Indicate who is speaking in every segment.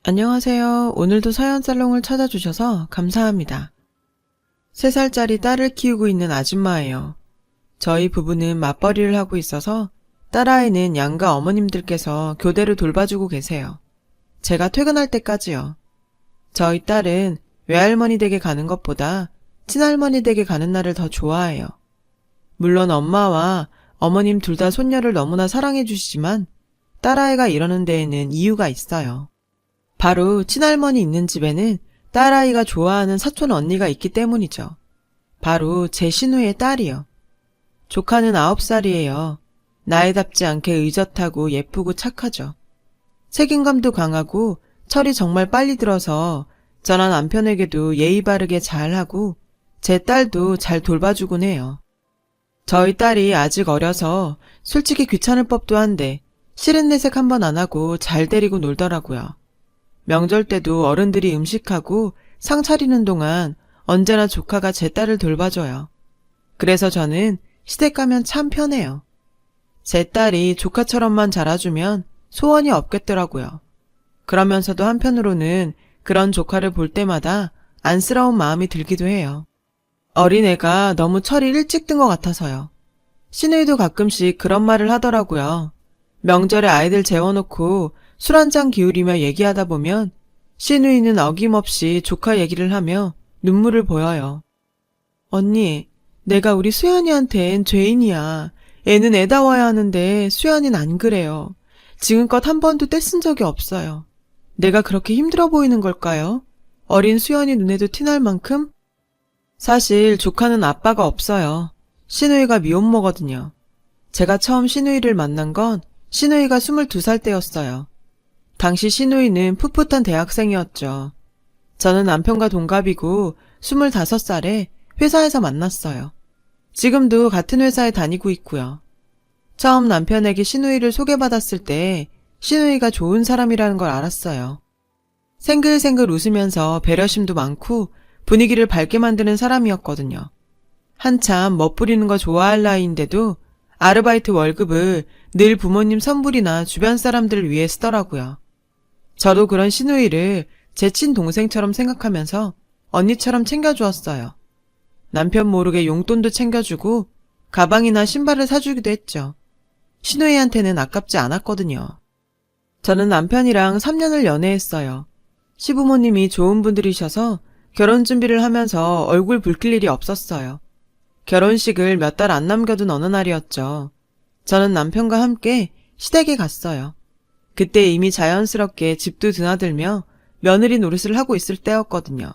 Speaker 1: 안녕하세요. 오늘도 사연살롱을 찾아주셔서 감사합니다. 3살짜리 딸을 키우고 있는 아줌마예요. 저희 부부는 맞벌이를 하고 있어서 딸아이는 양가 어머님들께서 교대로 돌봐주고 계세요. 제가 퇴근할 때까지요. 저희 딸은 외할머니 댁에 가는 것보다 친할머니 댁에 가는 날을 더 좋아해요. 물론 엄마와 어머님 둘 다 손녀를 너무나 사랑해 주시지만 딸아이가 이러는 데에는 이유가 있어요. 바로 친할머니 있는 집에는 딸아이가 좋아하는 사촌 언니가 있기 때문이죠. 바로 제 시누이의 딸이요. 조카는 9살이에요. 나이답지 않게 의젓하고 예쁘고 착하죠. 책임감도 강하고 철이 정말 빨리 들어서 저나 남편에게도 예의 바르게 잘하고 제 딸도 잘 돌봐주곤 해요. 저희 딸이 아직 어려서 솔직히 귀찮을 법도 한데 싫은 내색 한번 안 하고 잘 데리고 놀더라고요. 명절 때도 어른들이 음식하고 상 차리는 동안 언제나 조카가 제 딸을 돌봐줘요. 그래서 저는 시댁 가면 참 편해요. 제 딸이 조카처럼만 자라주면 소원이 없겠더라고요. 그러면서도 한편으로는 그런 조카를 볼 때마다 안쓰러운 마음이 들기도 해요. 어린애가 너무 철이 일찍 든 것 같아서요. 시누이도 가끔씩 그런 말을 하더라고요. 명절에 아이들 재워놓고 술 한잔 기울이며 얘기하다 보면 시누이는 어김없이 조카 얘기를 하며 눈물을 보여요. 언니, 내가 우리 수연이한텐 죄인이야. 애는 애다워야 하는데 수연이는 안 그래요. 지금껏 한 번도 떼쓴 적이 없어요. 내가 그렇게 힘들어 보이는 걸까요? 어린 수연이 눈에도 티날 만큼? 사실 조카는 아빠가 없어요. 시누이가 미혼모거든요. 제가 처음 시누이를 만난 건 시누이가 22살 때였어요. 당시 시누이는 풋풋한 대학생이었죠. 저는 남편과 동갑이고 25살에 회사에서 만났어요. 지금도 같은 회사에 다니고 있고요. 처음 남편에게 시누이를 소개받았을 때 시누이가 좋은 사람이라는 걸 알았어요. 생글생글 웃으면서 배려심도 많고 분위기를 밝게 만드는 사람이었거든요. 한참 멋부리는 거 좋아할 나이인데도 아르바이트 월급을 늘 부모님 선불이나 주변 사람들을 위해 쓰더라고요. 저도 그런 시누이를 제 친동생처럼 생각하면서 언니처럼 챙겨주었어요. 남편 모르게 용돈도 챙겨주고 가방이나 신발을 사주기도 했죠. 시누이한테는 아깝지 않았거든요. 저는 남편이랑 3년을 연애했어요. 시부모님이 좋은 분들이셔서 결혼 준비를 하면서 얼굴 붉힐 일이 없었어요. 결혼식을 몇 달 안 남겨둔 어느 날이었죠. 저는 남편과 함께 시댁에 갔어요. 그때 이미 자연스럽게 집도 드나들며 며느리 노릇을 하고 있을 때였거든요.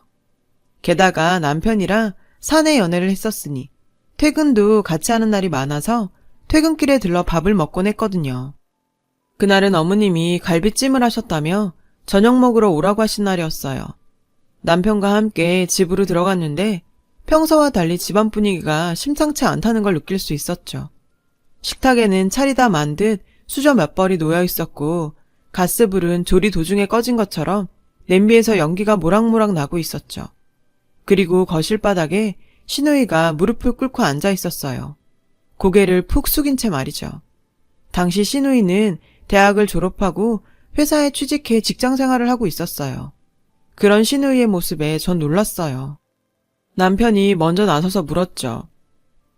Speaker 1: 게다가 남편이랑 사내 연애를 했었으니 퇴근도 같이 하는 날이 많아서 퇴근길에 들러 밥을 먹곤 했거든요. 그날은 어머님이 갈비찜을 하셨다며 저녁 먹으러 오라고 하신 날이었어요. 남편과 함께 집으로 들어갔는데 평소와 달리 집안 분위기가 심상치 않다는 걸 느낄 수 있었죠. 식탁에는 차리다 만 듯 수저 몇 벌이 놓여 있었고 가스불은 조리 도중에 꺼진 것처럼 냄비에서 연기가 모락모락 나고 있었죠. 그리고 거실 바닥에 시누이가 무릎을 꿇고 앉아 있었어요. 고개를 푹 숙인 채 말이죠. 당시 시누이는 대학을 졸업하고 회사에 취직해 직장 생활을 하고 있었어요. 그런 시누이의 모습에 전 놀랐어요. 남편이 먼저 나서서 물었죠.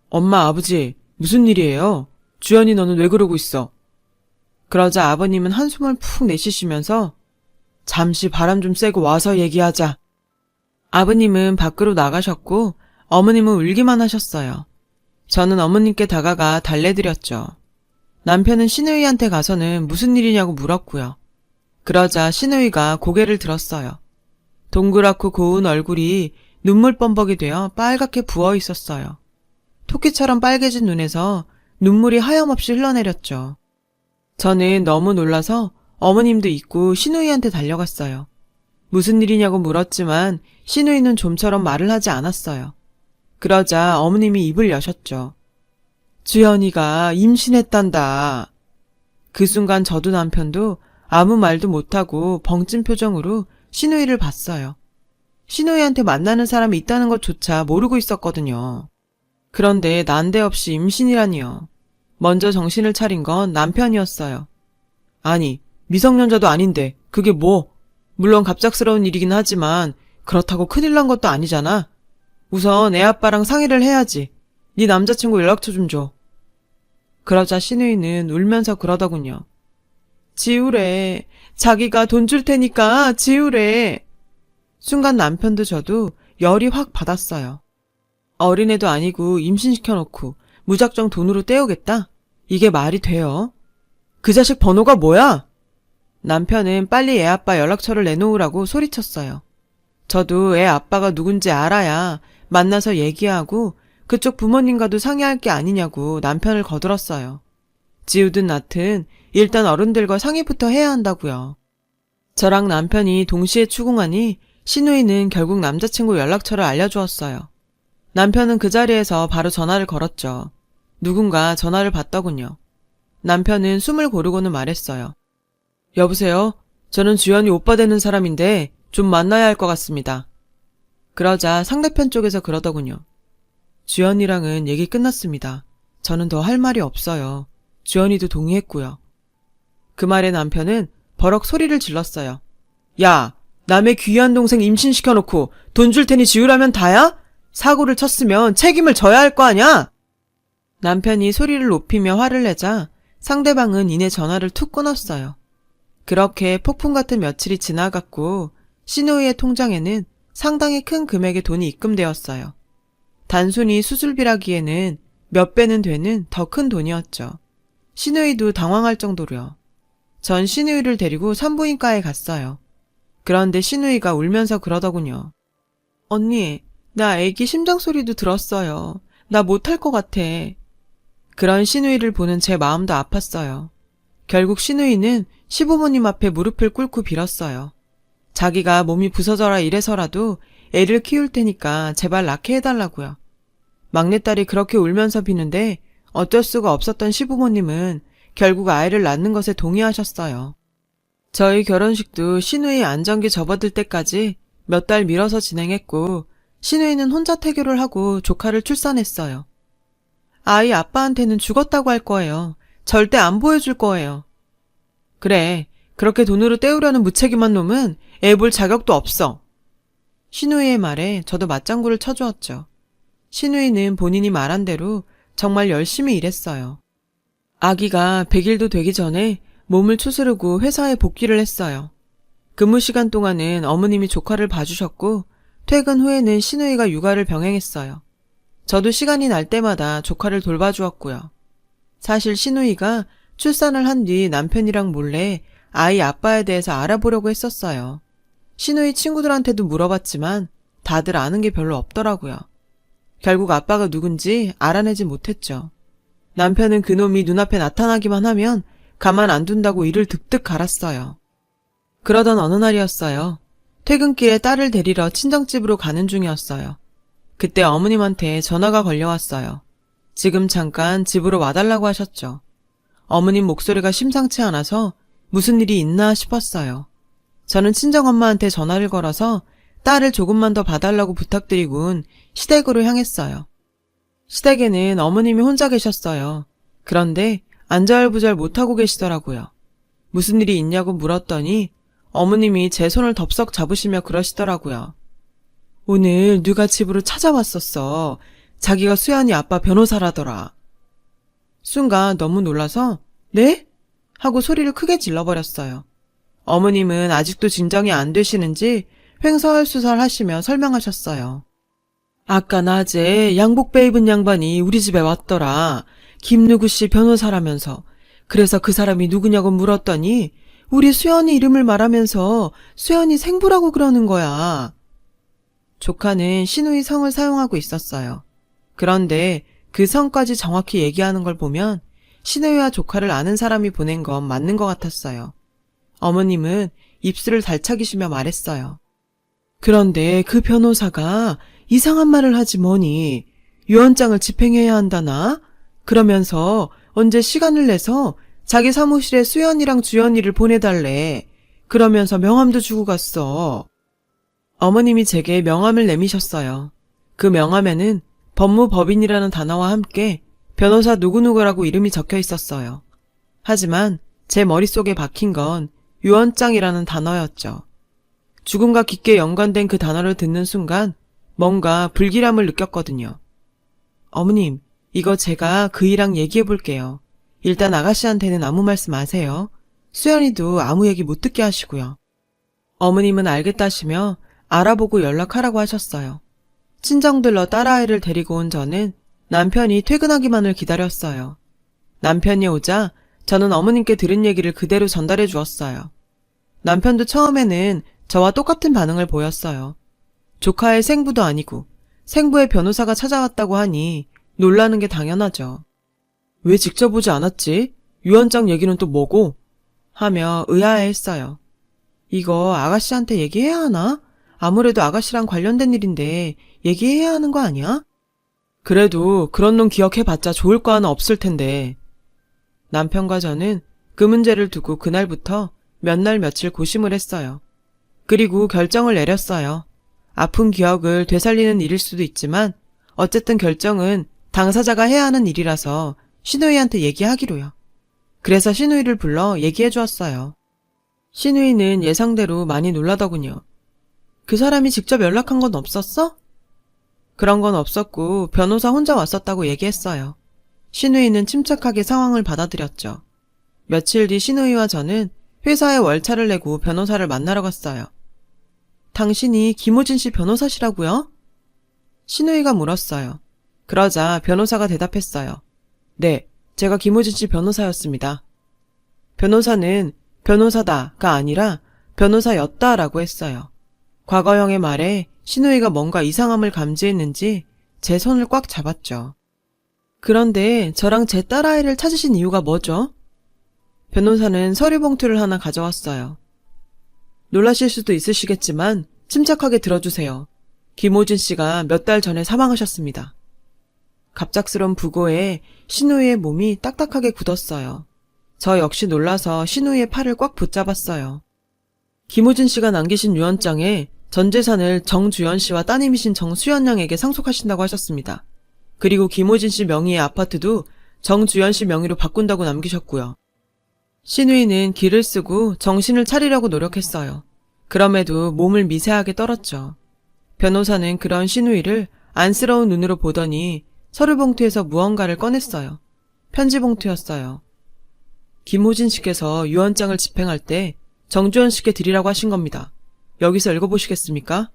Speaker 1: 엄마, 아버지, 무슨 일이에요? 주연이 너는 왜 그러고 있어? 그러자 아버님은 한숨을 푹 내쉬시면서 잠시 바람 좀 쐬고 와서 얘기하자. 아버님은 밖으로 나가셨고 어머님은 울기만 하셨어요. 저는 어머님께 다가가 달래드렸죠. 남편은 시누이한테 가서는 무슨 일이냐고 물었고요. 그러자 시누이가 고개를 들었어요. 동그랗고 고운 얼굴이 눈물 범벅이 되어 빨갛게 부어 있었어요. 토끼처럼 빨개진 눈에서 눈물이 하염없이 흘러내렸죠. 저는 너무 놀라서 어머님도 잊고 시누이한테 달려갔어요. 무슨 일이냐고 물었지만 시누이는 좀처럼 말을 하지 않았어요. 그러자 어머님이 입을 여셨죠. 주연이가 임신했단다. 그 순간 저도 남편도 아무 말도 못하고 벙찐 표정으로 시누이를 봤어요. 시누이한테 만나는 사람이 있다는 것조차 모르고 있었거든요. 그런데 난데없이 임신이라니요. 먼저 정신을 차린 건 남편이었어요. 아니, 미성년자도 아닌데 그게 뭐 물론 갑작스러운 일이긴 하지만 그렇다고 큰일 난 것도 아니잖아. 우선 애 아빠랑 상의를 해야지. 네 남자친구 연락처 좀 줘. 그러자 신우이는 울면서 그러더군요. 지우래. 자기가 돈 줄 테니까 지우래. 순간 남편도 저도 열이 확 받았어요. 어린애도 아니고 임신시켜놓고 무작정 돈으로 떼우겠다? 이게 말이 돼요? 그 자식 번호가 뭐야? 남편은 빨리 애 아빠 연락처를 내놓으라고 소리쳤어요. 저도 애 아빠가 누군지 알아야 만나서 얘기하고 그쪽 부모님과도 상의할 게 아니냐고 남편을 거들었어요. 지우든 낳든 일단 어른들과 상의부터 해야 한다고요. 저랑 남편이 동시에 추궁하니 신우이는 결국 남자친구 연락처를 알려주었어요. 남편은 그 자리에서 바로 전화를 걸었죠. 누군가 전화를 받더군요. 남편은 숨을 고르고는 말했어요. 여보세요? 저는 주연이 오빠 되는 사람인데 좀 만나야 할 것 같습니다. 그러자 상대편 쪽에서 그러더군요. 주연이랑은 얘기 끝났습니다. 저는 더 할 말이 없어요. 주연이도 동의했고요. 그 말에 남편은 버럭 소리를 질렀어요. 야, 남의 귀한 동생 임신시켜놓고 돈 줄 테니 지우라면 다야? 사고를 쳤으면 책임을 져야 할 거 아냐? 남편이 소리를 높이며 화를 내자 상대방은 이내 전화를 툭 끊었어요. 그렇게 폭풍 같은 며칠이 지나갔고 신우이의 통장에는 상당히 큰 금액의 돈이 입금되었어요. 단순히 수술비라기에는 몇 배는 되는 더 큰 돈이었죠. 신우이도 당황할 정도로요. 전 신우이를 데리고 산부인과에 갔어요. 그런데 신우이가 울면서 그러더군요. 언니, 나 애기 심장 소리도 들었어요. 나 못할 것 같아. 그런 신우이를 보는 제 마음도 아팠어요. 결국 신우이는 시부모님 앞에 무릎을 꿇고 빌었어요. 자기가 몸이 부서져라 이래서라도 애를 키울 테니까 제발 낳게 해달라고요. 막내딸이 그렇게 울면서 비는데 어쩔 수가 없었던 시부모님은 결국 아이를 낳는 것에 동의하셨어요. 저희 결혼식도 신우이 안정기 접어들 때까지 몇 달 미뤄서 진행했고 신우이는 혼자 태교를 하고 조카를 출산했어요. 아이 아빠한테는 죽었다고 할 거예요. 절대 안 보여줄 거예요. 그래, 그렇게 돈으로 때우려는 무책임한 놈은 애 볼 자격도 없어. 신우이의 말에 저도 맞장구를 쳐주었죠. 신우이는 본인이 말한 대로 정말 열심히 일했어요. 아기가 100일도 되기 전에 몸을 추스르고 회사에 복귀를 했어요. 근무 시간 동안은 어머님이 조카를 봐주셨고 퇴근 후에는 신우이가 육아를 병행했어요. 저도 시간이 날 때마다 조카를 돌봐주었고요. 사실 신우이가 출산을 한 뒤 남편이랑 몰래 아이 아빠에 대해서 알아보려고 했었어요. 신우이 친구들한테도 물어봤지만 다들 아는 게 별로 없더라고요. 결국 아빠가 누군지 알아내지 못했죠. 남편은 그놈이 눈앞에 나타나기만 하면 가만 안 둔다고 이를 득득 갈았어요. 그러던 어느 날이었어요. 퇴근길에 딸을 데리러 친정집으로 가는 중이었어요. 그때 어머님한테 전화가 걸려왔어요. 지금 잠깐 집으로 와달라고 하셨죠. 어머님 목소리가 심상치 않아서 무슨 일이 있나 싶었어요. 저는 친정엄마한테 전화를 걸어서 딸을 조금만 더 봐달라고 부탁드리곤 시댁으로 향했어요. 시댁에는 어머님이 혼자 계셨어요. 그런데 안절부절 못하고 계시더라고요. 무슨 일이 있냐고 물었더니 어머님이 제 손을 덥석 잡으시며 그러시더라고요. 오늘 누가 집으로 찾아왔었어. 자기가 수연이 아빠 변호사라더라. 순간 너무 놀라서 네? 하고 소리를 크게 질러버렸어요. 어머님은 아직도 진정이 안 되시는지 횡설수설 하시며 설명하셨어요. 아까 낮에 양복배 입은 양반이 우리 집에 왔더라. 김누구 씨 변호사라면서. 그래서 그 사람이 누구냐고 물었더니 우리 수연이 이름을 말하면서 수연이 생부라고 그러는 거야. 조카는 신우이 성을 사용하고 있었어요. 그런데 그 성까지 정확히 얘기하는 걸 보면 신우이와 조카를 아는 사람이 보낸 건 맞는 것 같았어요. 어머님은 입술을 달차기시며 말했어요. 그런데 그 변호사가 이상한 말을 하지 뭐니. 유언장을 집행해야 한다나? 그러면서 언제 시간을 내서 자기 사무실에 수연이랑 주연이를 보내달래. 그러면서 명함도 주고 갔어. 어머님이 제게 명함을 내미셨어요. 그 명함에는 법무법인이라는 단어와 함께 변호사 누구누구라고 이름이 적혀 있었어요. 하지만 제 머릿속에 박힌 건 유언장이라는 단어였죠. 죽음과 깊게 연관된 그 단어를 듣는 순간 뭔가 불길함을 느꼈거든요. 어머님, 이거 제가 그이랑 얘기해 볼게요. 일단 아가씨한테는 아무 말씀 마세요. 수연이도 아무 얘기 못 듣게 하시고요. 어머님은 알겠다시며 알아보고 연락하라고 하셨어요. 친정들러 딸아이를 데리고 온 저는 남편이 퇴근하기만을 기다렸어요. 남편이 오자 저는 어머님께 들은 얘기를 그대로 전달해 주었어요. 남편도 처음에는 저와 똑같은 반응을 보였어요. 조카의 생부도 아니고 생부의 변호사가 찾아왔다고 하니 놀라는 게 당연하죠. 왜 직접 오지 않았지? 유언장 얘기는 또 뭐고? 하며 의아해했어요. 이거 아가씨한테 얘기해야 하나? 아무래도 아가씨랑 관련된 일인데 얘기해야 하는 거 아니야? 그래도 그런 놈 기억해봤자 좋을 거 하나 없을 텐데. 남편과 저는 그 문제를 두고 그날부터 몇 날 며칠 고심을 했어요. 그리고 결정을 내렸어요. 아픈 기억을 되살리는 일일 수도 있지만 어쨌든 결정은 당사자가 해야 하는 일이라서 신우이한테 얘기하기로요. 그래서 신우이를 불러 얘기해 주었어요. 신우이는 예상대로 많이 놀라더군요. 그 사람이 직접 연락한 건 없었어? 그런 건 없었고 변호사 혼자 왔었다고 얘기했어요. 신우이는 침착하게 상황을 받아들였죠. 며칠 뒤 신우이와 저는 회사에 월차를 내고 변호사를 만나러 갔어요. 당신이 김호진 씨 변호사시라고요? 신우이가 물었어요. 그러자 변호사가 대답했어요. 네, 제가 김호진 씨 변호사였습니다. 변호사는 변호사다가 아니라 변호사였다라고 했어요. 과거형의 말에 신우이가 뭔가 이상함을 감지했는지 제 손을 꽉 잡았죠. 그런데 저랑 제 딸아이를 찾으신 이유가 뭐죠? 변호사는 서류 봉투를 하나 가져왔어요. 놀라실 수도 있으시겠지만 침착하게 들어주세요. 김호진 씨가 몇 달 전에 사망하셨습니다. 갑작스런 부고에 신우이의 몸이 딱딱하게 굳었어요. 저 역시 놀라서 신우이의 팔을 꽉 붙잡았어요. 김호진 씨가 남기신 유언장에 전 재산을 정주연 씨와 따님이신 정수연 양에게 상속하신다고 하셨습니다. 그리고 김호진 씨 명의의 아파트도 정주연 씨 명의로 바꾼다고 남기셨고요. 신우이는 기를 쓰고 정신을 차리려고 노력했어요. 그럼에도 몸을 미세하게 떨었죠. 변호사는 그런 신우이를 안쓰러운 눈으로 보더니 서류 봉투에서 무언가를 꺼냈어요. 편지 봉투였어요. 김호진 씨께서 유언장을 집행할 때 정주연 씨께 드리라고 하신 겁니다. 여기서 읽어보시겠습니까?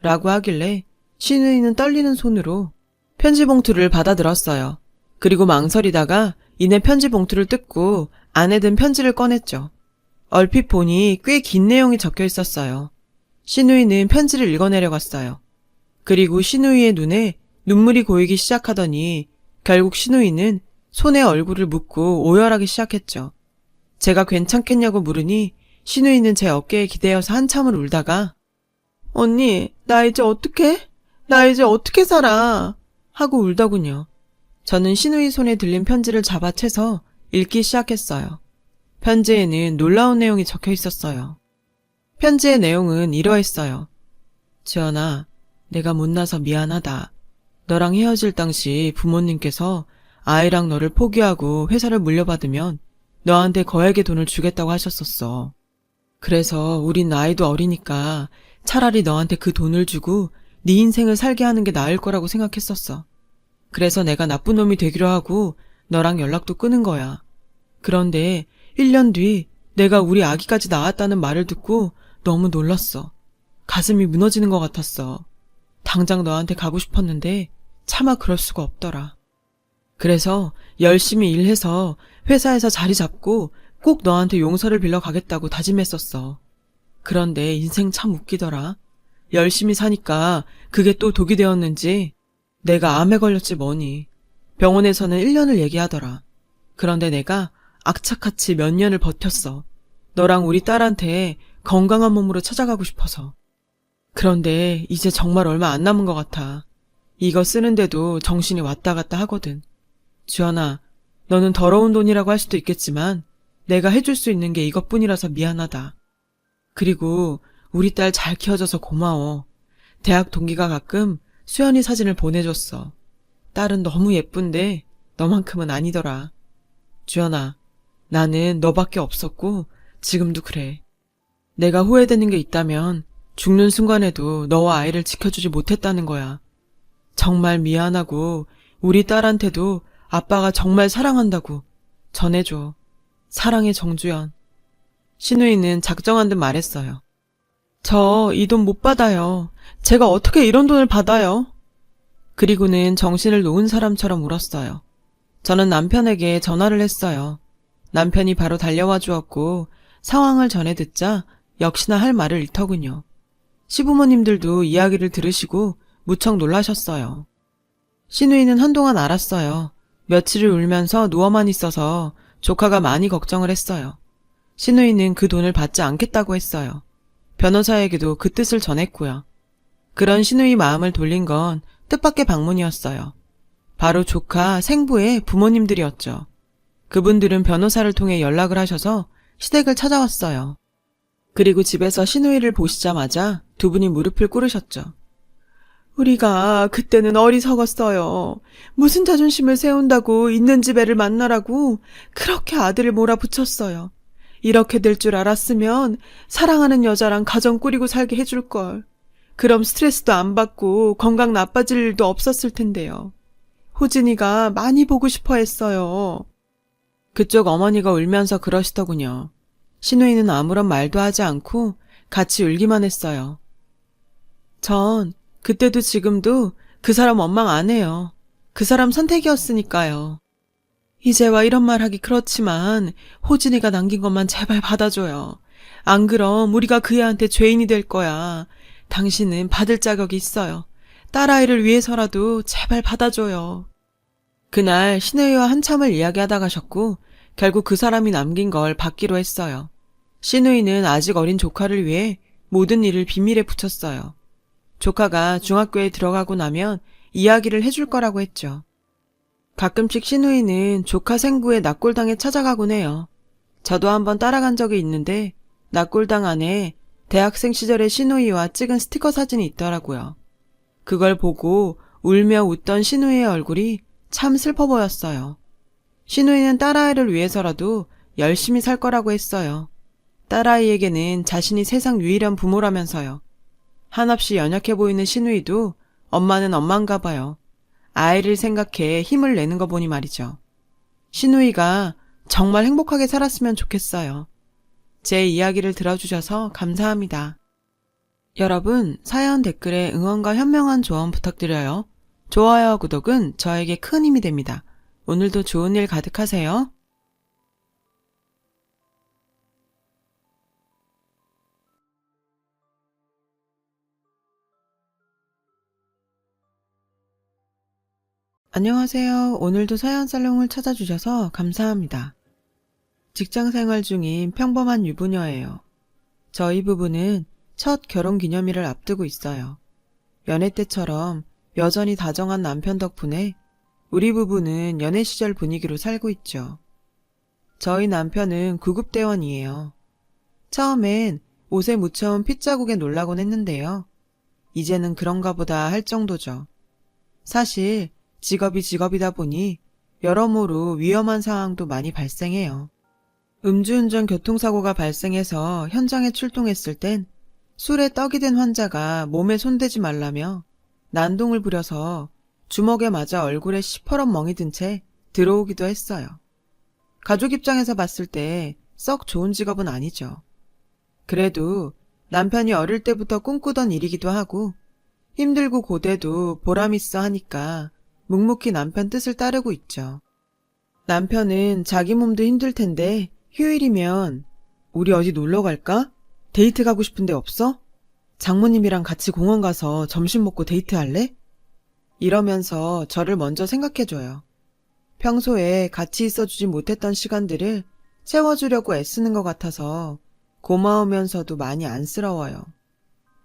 Speaker 1: 라고 하길래 신우이는 떨리는 손으로 편지 봉투를 받아들었어요. 그리고 망설이다가 이내 편지 봉투를 뜯고 안에 든 편지를 꺼냈죠. 얼핏 보니 꽤 긴 내용이 적혀 있었어요. 신우이는 편지를 읽어내려갔어요. 그리고 신우이의 눈에 눈물이 고이기 시작하더니 결국 신우이는 손에 얼굴을 묻고 오열하기 시작했죠. 제가 괜찮겠냐고 물으니 신우이는 제 어깨에 기대어서 한참을 울다가 언니, 나 이제 어떡해? 나 이제 어떻게 살아? 하고 울더군요. 저는 신우이 손에 들린 편지를 잡아채서 읽기 시작했어요. 편지에는 놀라운 내용이 적혀 있었어요. 편지의 내용은 이러했어요. 지연아, 내가 못나서 미안하다. 너랑 헤어질 당시 부모님께서 아이랑 너를 포기하고 회사를 물려받으면 너한테 거액의 돈을 주겠다고 하셨었어. 그래서 우린 나이도 어리니까 차라리 너한테 그 돈을 주고 네 인생을 살게 하는 게 나을 거라고 생각했었어. 그래서 내가 나쁜 놈이 되기로 하고 너랑 연락도 끊은 거야. 그런데 1년 뒤 내가 우리 아기까지 낳았다는 말을 듣고 너무 놀랐어. 가슴이 무너지는 것 같았어. 당장 너한테 가고 싶었는데 차마 그럴 수가 없더라. 그래서 열심히 일해서 회사에서 자리 잡고 꼭 너한테 용서를 빌려 가겠다고 다짐했었어. 그런데 인생 참 웃기더라. 열심히 사니까 그게 또 독이 되었는지 내가 암에 걸렸지 뭐니. 병원에서는 1년을 얘기하더라. 그런데 내가 악착같이 몇 년을 버텼어. 너랑 우리 딸한테 건강한 몸으로 찾아가고 싶어서. 그런데 이제 정말 얼마 안 남은 것 같아. 이거 쓰는데도 정신이 왔다 갔다 하거든. 주연아, 너는 더러운 돈이라고 할 수도 있겠지만 내가 해줄 수 있는 게 이것뿐이라서 미안하다. 그리고 우리 딸 잘 키워줘서 고마워. 대학 동기가 가끔 수연이 사진을 보내줬어. 딸은 너무 예쁜데 너만큼은 아니더라. 주연아, 나는 너밖에 없었고 지금도 그래. 내가 후회되는 게 있다면 죽는 순간에도 너와 아이를 지켜주지 못했다는 거야. 정말 미안하고 우리 딸한테도 아빠가 정말 사랑한다고 전해줘. 사랑해, 정주연. 신우이는 작정한 듯 말했어요. 저 이 돈 못 받아요. 제가 어떻게 이런 돈을 받아요? 그리고는 정신을 놓은 사람처럼 울었어요. 저는 남편에게 전화를 했어요. 남편이 바로 달려와 주었고 상황을 전해 듣자 역시나 할 말을 잃더군요. 시부모님들도 이야기를 들으시고 무척 놀라셨어요. 신우이는 한동안 알았어요. 며칠을 울면서 누워만 있어서 조카가 많이 걱정을 했어요. 신우이는 그 돈을 받지 않겠다고 했어요. 변호사에게도 그 뜻을 전했고요. 그런 신우이 마음을 돌린 건 뜻밖의 방문이었어요. 바로 조카 생부의 부모님들이었죠. 그분들은 변호사를 통해 연락을 하셔서 시댁을 찾아왔어요. 그리고 집에서 신우이를 보시자마자 두 분이 무릎을 꿇으셨죠. 우리가 그때는 어리석었어요. 무슨 자존심을 세운다고 있는 집 애를 만나라고 그렇게 아들을 몰아붙였어요. 이렇게 될 줄 알았으면 사랑하는 여자랑 가정 꾸리고 살게 해줄걸. 그럼 스트레스도 안 받고 건강 나빠질 일도 없었을 텐데요. 호진이가 많이 보고 싶어 했어요. 그쪽 어머니가 울면서 그러시더군요. 신우이는 아무런 말도 하지 않고 같이 울기만 했어요. 전 그때도 지금도 그 사람 원망 안 해요. 그 사람 선택이었으니까요. 이제와 이런 말 하기 그렇지만 호진이가 남긴 것만 제발 받아줘요. 안 그럼 우리가 그 애한테 죄인이 될 거야. 당신은 받을 자격이 있어요. 딸아이를 위해서라도 제발 받아줘요. 그날 신우이와 한참을 이야기하다 가셨고 결국 그 사람이 남긴 걸 받기로 했어요. 신우이는 아직 어린 조카를 위해 모든 일을 비밀에 붙였어요. 조카가 중학교에 들어가고 나면 이야기를 해줄 거라고 했죠. 가끔씩 신우이는 조카 생부의 납골당에 찾아가곤 해요. 저도 한번 따라간 적이 있는데 납골당 안에 대학생 시절의 신우이와 찍은 스티커 사진이 있더라고요. 그걸 보고 울며 웃던 신우이의 얼굴이 참 슬퍼 보였어요. 신우이는 딸아이를 위해서라도 열심히 살 거라고 했어요. 딸아이에게는 자신이 세상 유일한 부모라면서요. 한없이 연약해 보이는 신우이도 엄마는 엄마인가 봐요. 아이를 생각해 힘을 내는 거 보니 말이죠. 신우이가 정말 행복하게 살았으면 좋겠어요. 제 이야기를 들어주셔서 감사합니다. 여러분, 사연 댓글에 응원과 현명한 조언 부탁드려요. 좋아요와 구독은 저에게 큰 힘이 됩니다. 오늘도 좋은 일 가득하세요. 안녕하세요. 오늘도 사연살롱을 찾아주셔서 감사합니다. 직장생활 중인 평범한 유부녀예요. 저희 부부는 첫 결혼기념일을 앞두고 있어요. 연애 때처럼 여전히 다정한 남편 덕분에 우리 부부는 연애 시절 분위기로 살고 있죠. 저희 남편은 구급대원이에요. 처음엔 옷에 묻혀온 핏자국에 놀라곤 했는데요. 이제는 그런가 보다 할 정도죠. 사실 직업이 직업이다 보니 여러모로 위험한 상황도 많이 발생해요. 음주운전 교통사고가 발생해서 현장에 출동했을 땐 술에 떡이 된 환자가 몸에 손대지 말라며 난동을 부려서 주먹에 맞아 얼굴에 시퍼런 멍이 든 채 들어오기도 했어요. 가족 입장에서 봤을 때 썩 좋은 직업은 아니죠. 그래도 남편이 어릴 때부터 꿈꾸던 일이기도 하고 힘들고 고돼도 보람있어 하니까 묵묵히 남편 뜻을 따르고 있죠. 남편은 자기 몸도 힘들 텐데 휴일이면 우리 어디 놀러 갈까? 데이트 가고 싶은데 없어? 장모님이랑 같이 공원 가서 점심 먹고 데이트할래? 이러면서 저를 먼저 생각해줘요. 평소에 같이 있어주지 못했던 시간들을 채워주려고 애쓰는 것 같아서 고마우면서도 많이 안쓰러워요.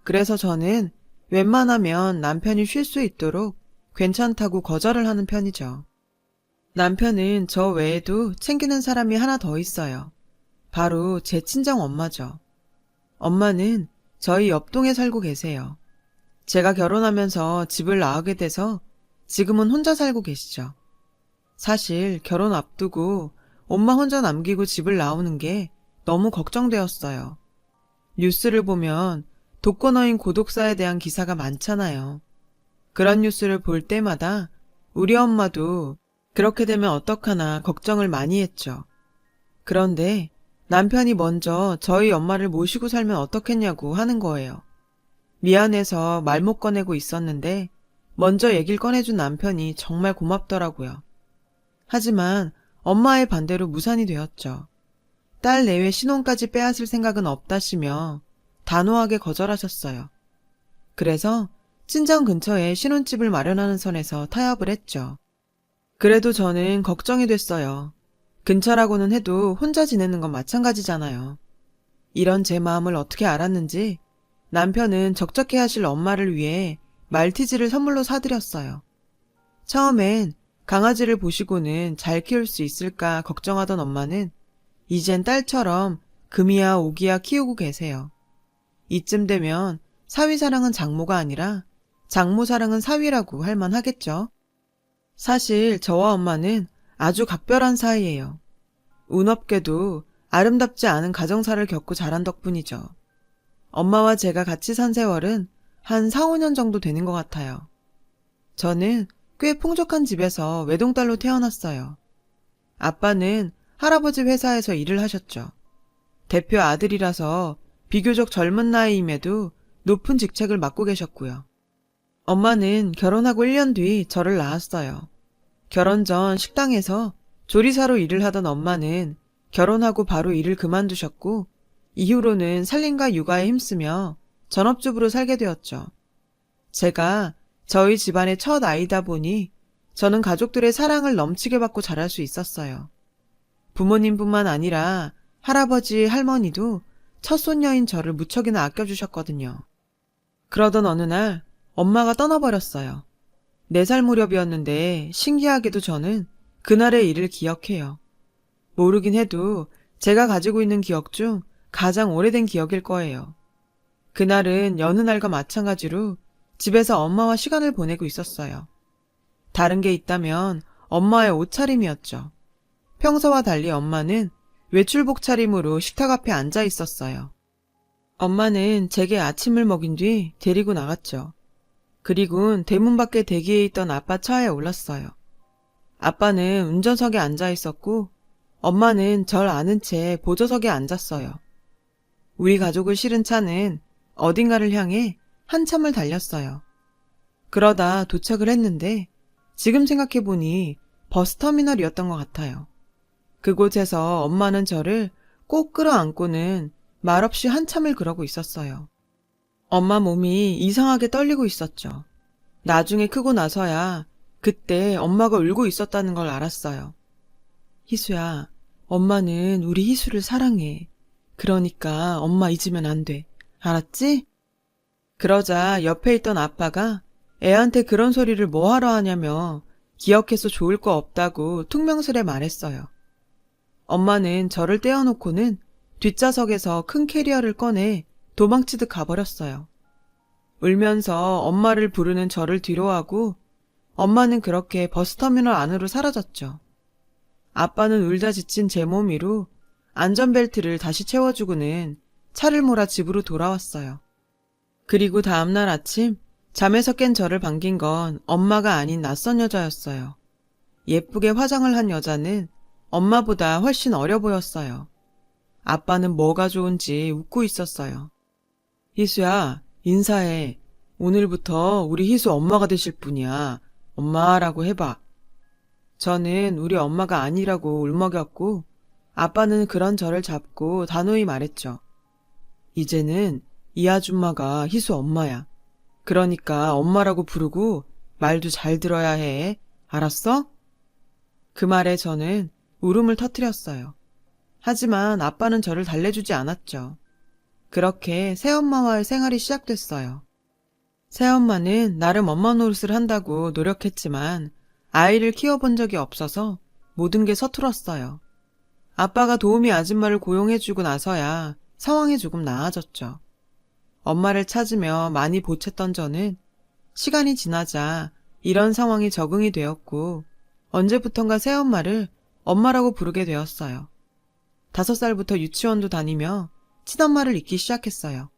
Speaker 1: 그래서 저는 웬만하면 남편이 쉴 수 있도록 괜찮다고 거절을 하는 편이죠. 남편은 저 외에도 챙기는 사람이 하나 더 있어요. 바로 제 친정 엄마죠. 엄마는 저희 옆동에 살고 계세요. 제가 결혼하면서 집을 나가게 돼서 지금은 혼자 살고 계시죠. 사실 결혼 앞두고 엄마 혼자 남기고 집을 나오는 게 너무 걱정되었어요. 뉴스를 보면 독거노인 고독사에 대한 기사가 많잖아요. 그런 뉴스를 볼 때마다 우리 엄마도 그렇게 되면 어떡하나 걱정을 많이 했죠. 그런데 남편이 먼저 저희 엄마를 모시고 살면 어떻겠냐고 하는 거예요. 미안해서 말 못 꺼내고 있었는데 먼저 얘기를 꺼내준 남편이 정말 고맙더라고요. 하지만 엄마의 반대로 무산이 되었죠. 딸 내외 신혼까지 빼앗을 생각은 없다시며 단호하게 거절하셨어요. 그래서 친정 근처에 신혼집을 마련하는 선에서 타협을 했죠. 그래도 저는 걱정이 됐어요. 근처라고는 해도 혼자 지내는 건 마찬가지잖아요. 이런 제 마음을 어떻게 알았는지 남편은 적적해 하실 엄마를 위해 말티즈를 선물로 사드렸어요. 처음엔 강아지를 보시고는 잘 키울 수 있을까 걱정하던 엄마는 이젠 딸처럼 금이야 오기야 키우고 계세요. 이쯤 되면 사위 사랑은 장모가 아니라 장모 사랑은 사위라고 할 만하겠죠. 사실 저와 엄마는 아주 각별한 사이예요. 운 없게도 아름답지 않은 가정사를 겪고 자란 덕분이죠. 엄마와 제가 같이 산 세월은 한 4, 5년 정도 되는 것 같아요. 저는 꽤 풍족한 집에서 외동딸로 태어났어요. 아빠는 할아버지 회사에서 일을 하셨죠. 대표 아들이라서 비교적 젊은 나이임에도 높은 직책을 맡고 계셨고요. 엄마는 결혼하고 1년 뒤 저를 낳았어요. 결혼 전 식당에서 조리사로 일을 하던 엄마는 결혼하고 바로 일을 그만두셨고 이후로는 살림과 육아에 힘쓰며 전업주부로 살게 되었죠. 제가 저희 집안의 첫 아이다 보니 저는 가족들의 사랑을 넘치게 받고 자랄 수 있었어요. 부모님뿐만 아니라 할아버지, 할머니도 첫 손녀인 저를 무척이나 아껴주셨거든요. 그러던 어느 날 엄마가 떠나버렸어요. 4살 무렵이었는데 신기하게도 저는 그날의 일을 기억해요. 모르긴 해도 제가 가지고 있는 기억 중 가장 오래된 기억일 거예요. 그날은 여느 날과 마찬가지로 집에서 엄마와 시간을 보내고 있었어요. 다른 게 있다면 엄마의 옷차림이었죠. 평소와 달리 엄마는 외출복 차림으로 식탁 앞에 앉아 있었어요. 엄마는 제게 아침을 먹인 뒤 데리고 나갔죠. 그리고는 대문 밖에 대기해 있던 아빠 차에 올랐어요. 아빠는 운전석에 앉아 있었고 엄마는 절 아는 채 보조석에 앉았어요. 우리 가족을 실은 차는 어딘가를 향해 한참을 달렸어요. 그러다 도착을 했는데 지금 생각해보니 버스터미널이었던 것 같아요. 그곳에서 엄마는 저를 꼭 끌어안고는 말없이 한참을 그러고 있었어요. 엄마 몸이 이상하게 떨리고 있었죠. 나중에 크고 나서야 그때 엄마가 울고 있었다는 걸 알았어요. 희수야, 엄마는 우리 희수를 사랑해. 그러니까 엄마 잊으면 안 돼. 알았지? 그러자 옆에 있던 아빠가 애한테 그런 소리를 뭐하러 하냐며 기억해서 좋을 거 없다고 퉁명스레 말했어요. 엄마는 저를 떼어놓고는 뒷좌석에서 큰 캐리어를 꺼내 도망치듯 가버렸어요. 울면서 엄마를 부르는 저를 뒤로하고 엄마는 그렇게 버스터미널 안으로 사라졌죠. 아빠는 울다 지친 제 몸 위로 안전벨트를 다시 채워주고는 차를 몰아 집으로 돌아왔어요. 그리고 다음날 아침 잠에서 깬 저를 반긴 건 엄마가 아닌 낯선 여자였어요. 예쁘게 화장을 한 여자는 엄마보다 훨씬 어려 보였어요. 아빠는 뭐가 좋은지 웃고 있었어요. 희수야, 인사해. 오늘부터 우리 희수 엄마가 되실 분이야. 엄마라고 해봐. 저는 우리 엄마가 아니라고 울먹였고 아빠는 그런 저를 잡고 단호히 말했죠. 이제는 이 아줌마가 희수 엄마야. 그러니까 엄마라고 부르고 말도 잘 들어야 해. 알았어? 그 말에 저는 울음을 터뜨렸어요. 하지만 아빠는 저를 달래주지 않았죠. 그렇게 새엄마와의 생활이 시작됐어요. 새엄마는 나름 엄마 노릇을 한다고 노력했지만 아이를 키워본 적이 없어서 모든 게 서툴었어요. 아빠가 도우미 아줌마를 고용해주고 나서야 상황이 조금 나아졌죠. 엄마를 찾으며 많이 보챘던 저는 시간이 지나자 이런 상황이 적응이 되었고 언제부턴가 새엄마를 엄마라고 부르게 되었어요. 5살부터 유치원도 다니며 친엄마를 잊기 시작했어요.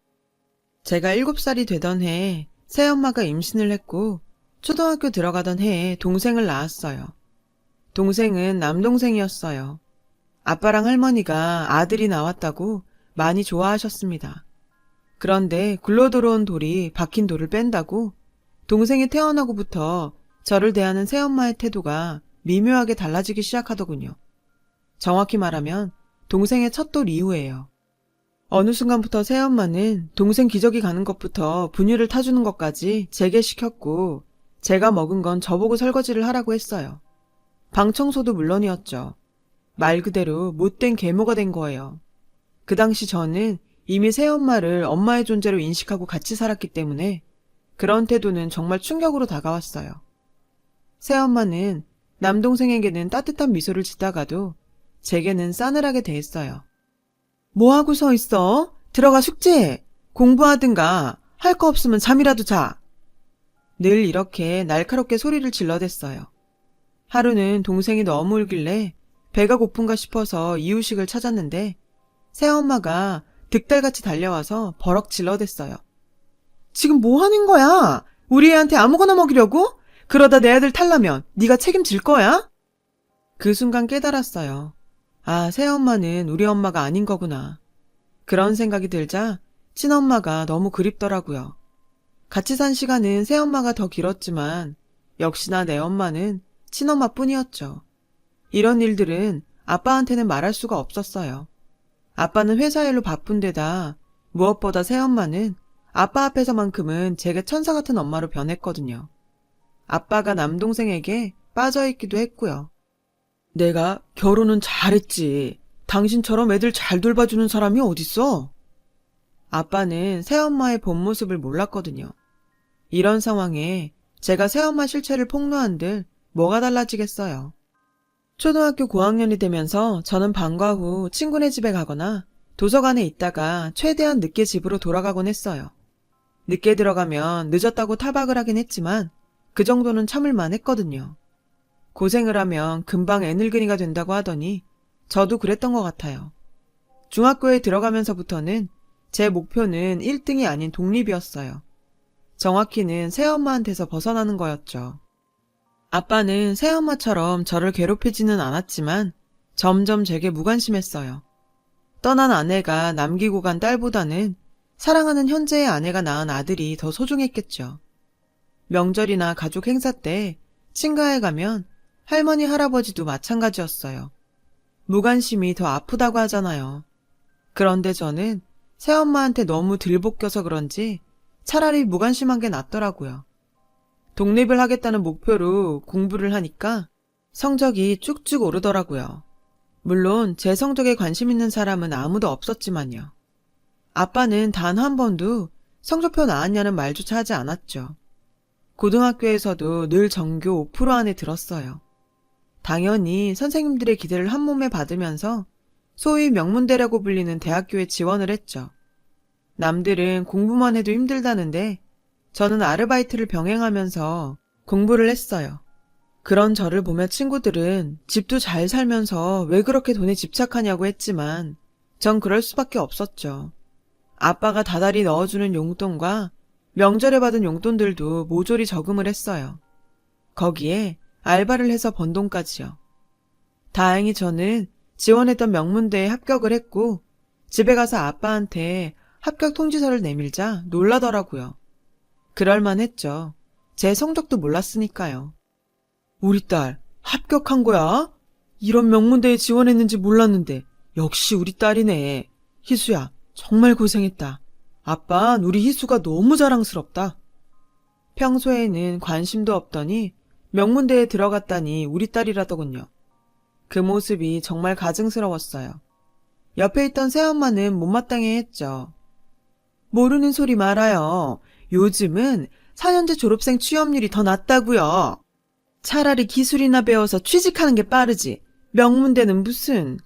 Speaker 1: 제가 7살이 되던 해에 새엄마가 임신을 했고 초등학교 들어가던 해에 동생을 낳았어요. 동생은 남동생이었어요. 아빠랑 할머니가 아들이 나왔다고 많이 좋아하셨습니다. 그런데 굴러 들어온 돌이 박힌 돌을 뺀다고 동생이 태어나고부터 저를 대하는 새엄마의 태도가 미묘하게 달라지기 시작하더군요. 정확히 말하면 동생의 첫 돌 이후예요. 어느 순간부터 새엄마는 동생 기저귀 가는 것부터 분유를 타주는 것까지 제게 시켰고 제가 먹은 건 저보고 설거지를 하라고 했어요. 방 청소도 물론이었죠. 말 그대로 못된 계모가 된 거예요. 그 당시 저는 이미 새엄마를 엄마의 존재로 인식하고 같이 살았기 때문에 그런 태도는 정말 충격으로 다가왔어요. 새엄마는 남동생에게는 따뜻한 미소를 짓다가도 제게는 싸늘하게 대했어요. 뭐하고 서 있어? 들어가 숙제해. 공부하든가 할 거 없으면 잠이라도 자. 늘 이렇게 날카롭게 소리를 질러댔어요. 하루는 동생이 너무 울길래 배가 고픈가 싶어서 이유식을 찾았는데 새엄마가 득달같이 달려와서 버럭 질러댔어요. 지금 뭐 하는 거야? 우리 애한테 아무거나 먹이려고? 그러다 내 아들 탈라면 네가 책임질 거야? 그 순간 깨달았어요. 아, 새엄마는 우리 엄마가 아닌 거구나. 그런 생각이 들자 친엄마가 너무 그립더라고요. 같이 산 시간은 새엄마가 더 길었지만 역시나 내 엄마는 친엄마뿐이었죠. 이런 일들은 아빠한테는 말할 수가 없었어요. 아빠는 회사 일로 바쁜 데다 무엇보다 새엄마는 아빠 앞에서만큼은 제게 천사 같은 엄마로 변했거든요. 아빠가 남동생에게 빠져있기도 했고요. 내가 결혼은 잘했지. 당신처럼 애들 잘 돌봐주는 사람이 어딨어? 아빠는 새엄마의 본 모습을 몰랐거든요. 이런 상황에 제가 새엄마 실체를 폭로한들 뭐가 달라지겠어요. 초등학교 고학년이 되면서 저는 방과 후 친구네 집에 가거나 도서관에 있다가 최대한 늦게 집으로 돌아가곤 했어요. 늦게 들어가면 늦었다고 타박을 하긴 했지만 그 정도는 참을만 했거든요. 고생을 하면 금방 애늙은이가 된다고 하더니 저도 그랬던 것 같아요. 중학교에 들어가면서부터는 제 목표는 1등이 아닌 독립이었어요. 정확히는 새엄마한테서 벗어나는 거였죠. 아빠는 새엄마처럼 저를 괴롭히지는 않았지만 점점 제게 무관심했어요. 떠난 아내가 남기고 간 딸보다는 사랑하는 현재의 아내가 낳은 아들이 더 소중했겠죠. 명절이나 가족 행사 때 친가에 가면 할머니 할아버지도 마찬가지였어요. 무관심이 더 아프다고 하잖아요. 그런데 저는 새엄마한테 너무 들볶여서 그런지 차라리 무관심한 게 낫더라고요. 독립을 하겠다는 목표로 공부를 하니까 성적이 쭉쭉 오르더라고요. 물론 제 성적에 관심 있는 사람은 아무도 없었지만요. 아빠는 단 한 번도 성적표 나왔냐는 말조차 하지 않았죠. 고등학교에서도 늘 전교 5% 안에 들었어요. 당연히 선생님들의 기대를 한 몸에 받으면서 소위 명문대라고 불리는 대학교에 지원을 했죠. 남들은 공부만 해도 힘들다는데 저는 아르바이트를 병행하면서 공부를 했어요. 그런 저를 보며 친구들은 집도 잘 살면서 왜 그렇게 돈에 집착하냐고 했지만 전 그럴 수밖에 없었죠. 아빠가 다달이 넣어주는 용돈과 명절에 받은 용돈들도 모조리 저금을 했어요. 거기에 알바를 해서 번 돈까지요. 다행히 저는 지원했던 명문대에 합격을 했고 집에 가서 아빠한테 합격 통지서를 내밀자 놀라더라고요. 그럴만 했죠. 제 성적도 몰랐으니까요. 우리 딸 합격한 거야? 이런 명문대에 지원했는지 몰랐는데 역시 우리 딸이네. 희수야 정말 고생했다. 아빤 우리 희수가 너무 자랑스럽다. 평소에는 관심도 없더니 명문대에 들어갔다니 우리 딸이라더군요. 그 모습이 정말 가증스러웠어요. 옆에 있던 새엄마는 못마땅해 했죠. 모르는 소리 말아요. 요즘은 4년제 졸업생 취업률이 더 낮다고요. 차라리 기술이나 배워서 취직하는 게 빠르지. 명문대는 무슨.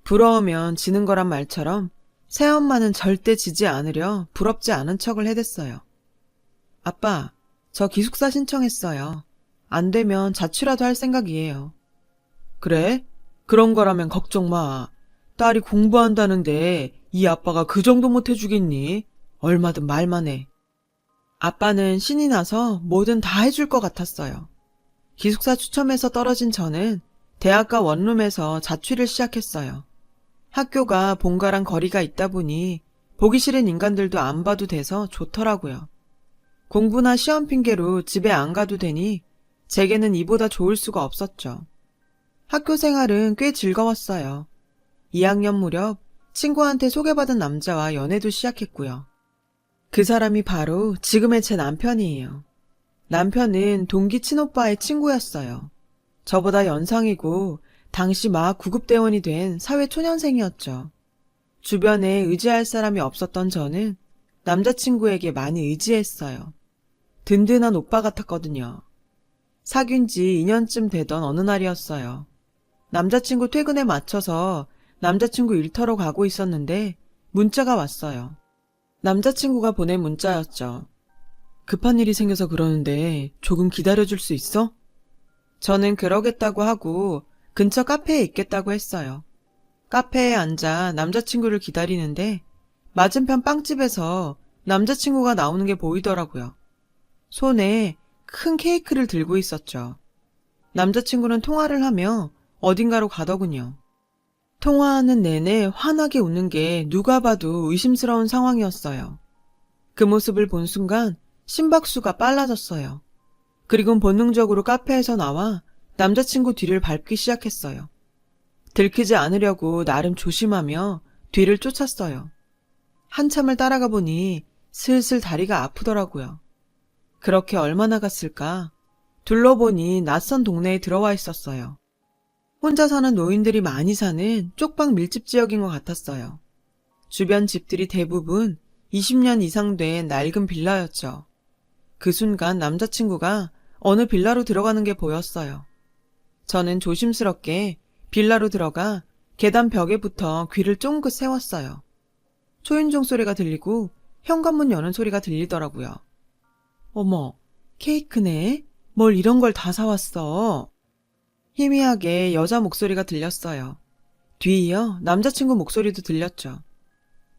Speaker 1: 부러우면 지는 거란 말처럼 새엄마는 절대 지지 않으려 부럽지 않은 척을 해댔어요. 아빠, 저 기숙사 신청했어요. 안 되면 자취라도 할 생각이에요. 그래? 그런 거라면 걱정 마. 딸이 공부한다는데 이 아빠가 그 정도 못 해주겠니? 얼마든 말만 해. 아빠는 신이 나서 뭐든 다 해줄 것 같았어요. 기숙사 추첨해서 떨어진 저는 대학가 원룸에서 자취를 시작했어요. 학교가 본가랑 거리가 있다 보니 보기 싫은 인간들도 안 봐도 돼서 좋더라고요. 공부나 시험 핑계로 집에 안 가도 되니 제게는 이보다 좋을 수가 없었죠. 학교 생활은 꽤 즐거웠어요. 2학년 무렵 친구한테 소개받은 남자와 연애도 시작했고요. 그 사람이 바로 지금의 제 남편이에요. 남편은 동기 친오빠의 친구였어요. 저보다 연상이고 당시 막 구급대원이 된 사회초년생이었죠. 주변에 의지할 사람이 없었던 저는 남자친구에게 많이 의지했어요. 든든한 오빠 같았거든요. 사귄 지 2년쯤 되던 어느 날이었어요. 남자친구 퇴근에 맞춰서 남자친구 일터로 가고 있었는데 문자가 왔어요. 남자친구가 보낸 문자였죠. 급한 일이 생겨서 그러는데 조금 기다려줄 수 있어? 저는 그러겠다고 하고 근처 카페에 있겠다고 했어요. 카페에 앉아 남자친구를 기다리는데 맞은편 빵집에서 남자친구가 나오는 게 보이더라고요. 손에 큰 케이크를 들고 있었죠. 남자친구는 통화를 하며 어딘가로 가더군요. 통화하는 내내 환하게 웃는 게 누가 봐도 의심스러운 상황이었어요. 그 모습을 본 순간 심박수가 빨라졌어요. 그리곤 본능적으로 카페에서 나와 남자친구 뒤를 밟기 시작했어요. 들키지 않으려고 나름 조심하며 뒤를 쫓았어요. 한참을 따라가 보니 슬슬 다리가 아프더라고요. 그렇게 얼마나 갔을까? 둘러보니 낯선 동네에 들어와 있었어요. 혼자 사는 노인들이 많이 사는 쪽방 밀집 지역인 것 같았어요. 주변 집들이 대부분 20년 이상 된 낡은 빌라였죠. 그 순간 남자친구가 어느 빌라로 들어가는 게 보였어요. 저는 조심스럽게 빌라로 들어가 계단 벽에 붙어 귀를 쫑긋 세웠어요. 초인종 소리가 들리고 현관문 여는 소리가 들리더라고요. 어머, 케이크네? 뭘 이런 걸 다 사왔어? 희미하게 여자 목소리가 들렸어요. 뒤이어 남자친구 목소리도 들렸죠.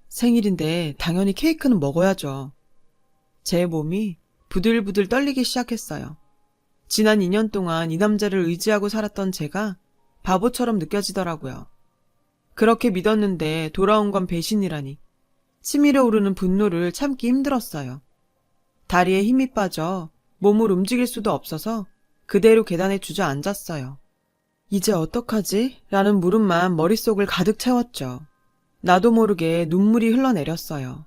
Speaker 1: 생일인데 당연히 케이크는 먹어야죠. 제 몸이 부들부들 떨리기 시작했어요. 지난 2년 동안 이 남자를 의지하고 살았던 제가 바보처럼 느껴지더라고요. 그렇게 믿었는데 돌아온 건 배신이라니. 치밀어 오르는 분노를 참기 힘들었어요. 다리에 힘이 빠져 몸을 움직일 수도 없어서 그대로 계단에 주저앉았어요. 이제 어떡하지? 라는 물음만 머릿속을 가득 채웠죠. 나도 모르게 눈물이 흘러내렸어요.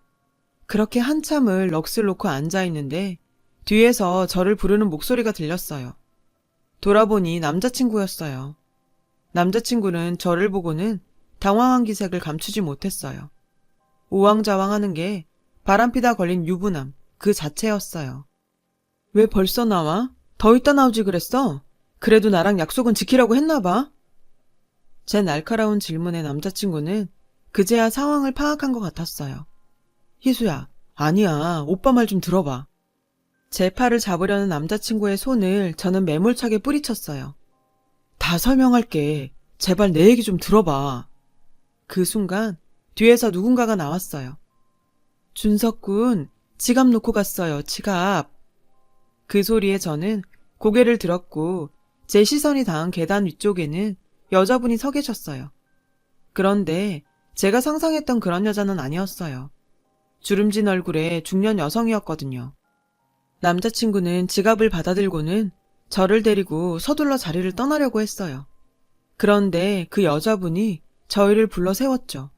Speaker 1: 그렇게 한참을 넋을 놓고 앉아있는데 뒤에서 저를 부르는 목소리가 들렸어요. 돌아보니 남자친구였어요. 남자친구는 저를 보고는 당황한 기색을 감추지 못했어요. 우왕좌왕하는 게 바람피다 걸린 유부남 그 자체였어요. 왜 벌써 나와? 더 있다 나오지 그랬어? 그래도 나랑 약속은 지키라고 했나 봐. 제 날카로운 질문에 남자친구는 그제야 상황을 파악한 것 같았어요. 희수야, 아니야. 오빠 말 좀 들어봐. 제 팔을 잡으려는 남자친구의 손을 저는 매몰차게 뿌리쳤어요. 다 설명할게. 제발 내 얘기 좀 들어봐. 그 순간 뒤에서 누군가가 나왔어요. 준석군, 지갑 놓고 갔어요. 지갑. 그 소리에 저는 고개를 들었고 제 시선이 닿은 계단 위쪽에는 여자분이 서 계셨어요. 그런데 제가 상상했던 그런 여자는 아니었어요. 주름진 얼굴의 중년 여성이었거든요. 남자친구는 지갑을 받아들고는 저를 데리고 서둘러 자리를 떠나려고 했어요. 그런데 그 여자분이 저희를 불러 세웠죠.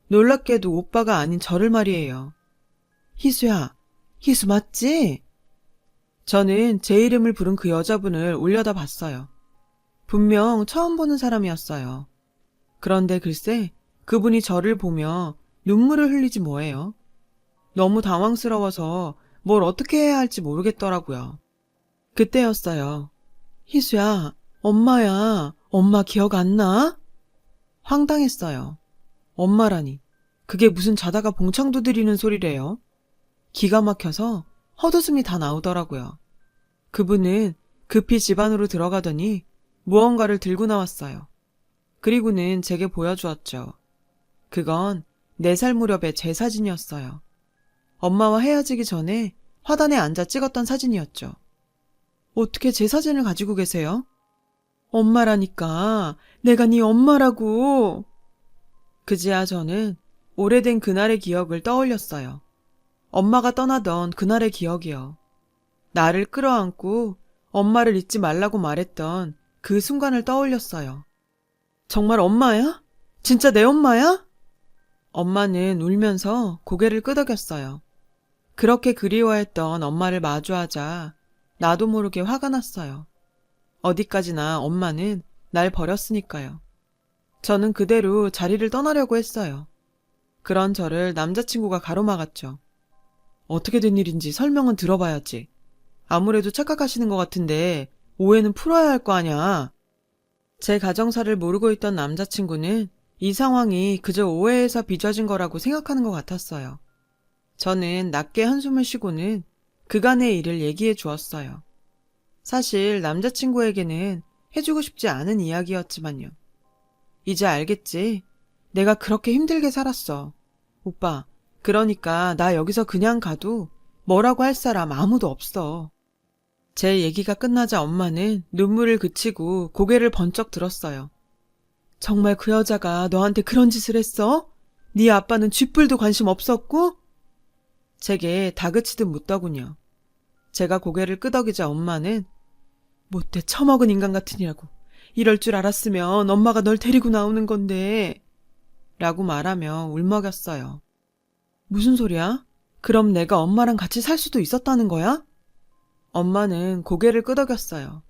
Speaker 1: 놀랍게도 오빠가 아닌 저를 말이에요. 희수야, 희수 맞지? 저는 제 이름을 부른 그 여자분을 올려다봤어요. 분명 처음 보는 사람이었어요. 그런데 글쎄 그분이 저를 보며 눈물을 흘리지 뭐예요. 너무 당황스러워서 뭘 어떻게 해야 할지 모르겠더라고요. 그때였어요. 희수야, 엄마야, 엄마 기억 안 나? 황당했어요. 엄마라니, 그게 무슨 자다가 봉창 두드리는 소리래요? 기가 막혀서 헛웃음이 다 나오더라고요. 그분은 급히 집 안으로 들어가더니 무언가를 들고 나왔어요. 그리고는 제게 보여주었죠. 그건 4살 무렵의 제 사진이었어요. 엄마와 헤어지기 전에 화단에 앉아 찍었던 사진이었죠. 어떻게 제 사진을 가지고 계세요? 엄마라니까. 내가 네 엄마라고. 그제야 저는 오래된 그날의 기억을 떠올렸어요. 엄마가 떠나던 그날의 기억이요. 나를 끌어안고 엄마를 잊지 말라고 말했던 그 순간을 떠올렸어요. 정말 엄마야? 진짜 내 엄마야? 엄마는 울면서 고개를 끄덕였어요. 그렇게 그리워했던 엄마를 마주하자 나도 모르게 화가 났어요. 어디까지나 엄마는 날 버렸으니까요. 저는 그대로 자리를 떠나려고 했어요. 그런 저를 남자친구가 가로막았죠. 어떻게 된 일인지 설명은 들어봐야지. 아무래도 착각하시는 것 같은데 오해는 풀어야 할 거 아냐. 제 가정사를 모르고 있던 남자친구는 이 상황이 그저 오해에서 빚어진 거라고 생각하는 것 같았어요. 저는 낮게 한숨을 쉬고는 그간의 일을 얘기해 주었어요. 사실 남자친구에게는 해주고 싶지 않은 이야기였지만요. 이제 알겠지? 내가 그렇게 힘들게 살았어. 오빠, 그러니까 나 여기서 그냥 가도 뭐라고 할 사람 아무도 없어. 제 얘기가 끝나자 엄마는 눈물을 그치고 고개를 번쩍 들었어요. 정말 그 여자가 너한테 그런 짓을 했어? 네 아빠는 쥐뿔도 관심 없었고? 제게 다그치듯 묻더군요. 제가 고개를 끄덕이자 엄마는 못돼 처먹은 인간 같으니라고. 이럴 줄 알았으면 엄마가 널 데리고 나오는 건데. 라고 말하며 울먹였어요. 무슨 소리야? 그럼 내가 엄마랑 같이 살 수도 있었다는 거야? 엄마는 고개를 끄덕였어요.